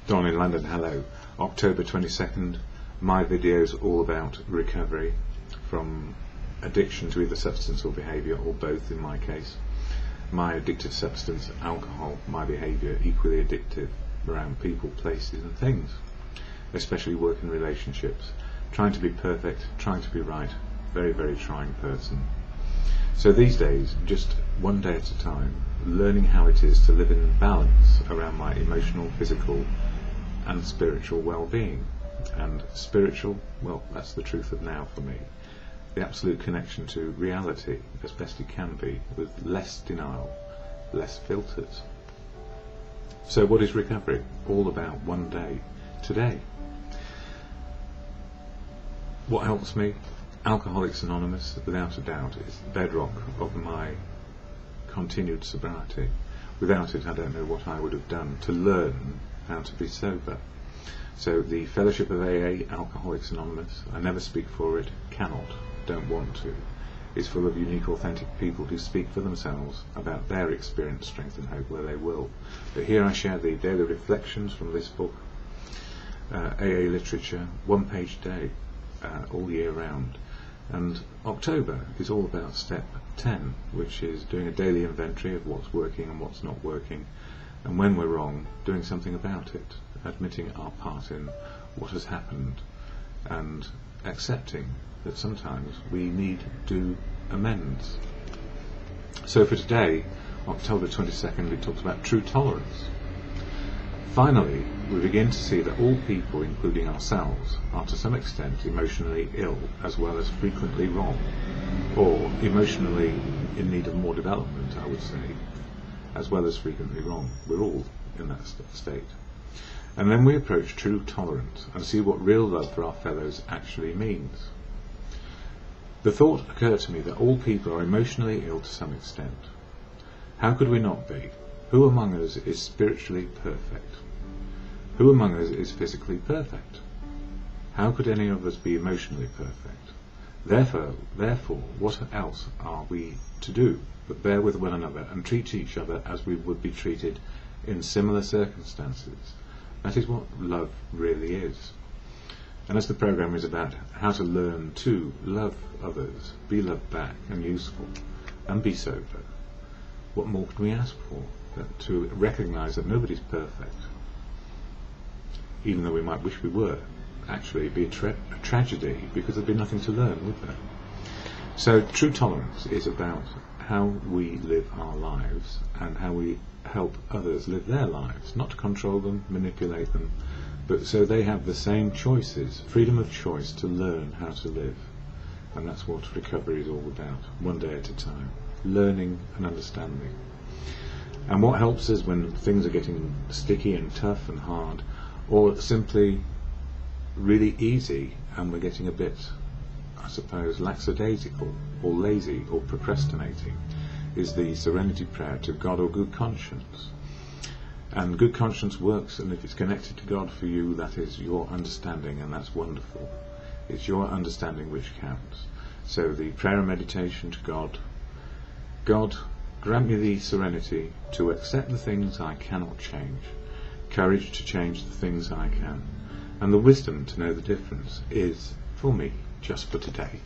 Don in London, hello. October 22nd, my video is all about recovery from addiction to either substance or behaviour, or both in my case. My addictive substance, alcohol, my behaviour equally addictive around people, places and things, especially work and relationships. Trying to be perfect, trying to be right, very, very trying person. So these days, just one day at a time, learning how it is to live in balance around my emotional, physical and spiritual well-being. And spiritual, well, that's the truth of now for me. The absolute connection to reality as best it can be, with less denial, less filters. So what is recovery? All about one day, today. What helps me? Alcoholics Anonymous, without a doubt, is the bedrock of my continued sobriety. Without it, I don't know what I would have done to learn how to be sober. So the Fellowship of AA, Alcoholics Anonymous, I never speak for it, cannot, don't want to, is full of unique, authentic people who speak for themselves about their experience, strength and hope where they will. But here I share the daily reflections from this book, AA literature, one-page day, all year round. And October is all about step 10, which is doing a daily inventory of what's working and what's not working, and when we're wrong, doing something about it, admitting our part in what has happened, and accepting that sometimes we need to do amends. So for today, October 22nd, we talked about true tolerance. Finally, we begin to see that all people, including ourselves, are to some extent emotionally ill as well as frequently wrong, or emotionally in need of more development, I would say, as well as frequently wrong. We're all in that state. And then we approach true tolerance and see what real love for our fellows actually means. The thought occurred to me that all people are emotionally ill to some extent. How could we not be? Who among us is spiritually perfect? Who among us is physically perfect? How could any of us be emotionally perfect? Therefore, what else are we to do but bear with one another and treat each other as we would be treated in similar circumstances? That is what love really is. And as the program is about how to learn to love others, be loved back and useful, and be sober, what more can we ask for? To recognise that nobody's perfect, even though we might wish we were. Actually, it'd be a tragedy, because there'd be nothing to learn, would there? So true tolerance is about how we live our lives and how we help others live their lives, not to control them, manipulate them, but so they have the same choices, freedom of choice to learn how to live. And that's what recovery is all about, one day at a time, learning and understanding. And what helps us when things are getting sticky and tough and hard, or simply really easy and we're getting a bit, I suppose, lackadaisical or lazy or procrastinating, is the serenity prayer to God or good conscience. And good conscience works, and if it's connected to God for you, that is your understanding, and that's wonderful. It's your understanding which counts. So the prayer and meditation to God: God, grant me the serenity to accept the things I cannot change, courage to change the things I can, and the wisdom to know the difference is, for me, just for today.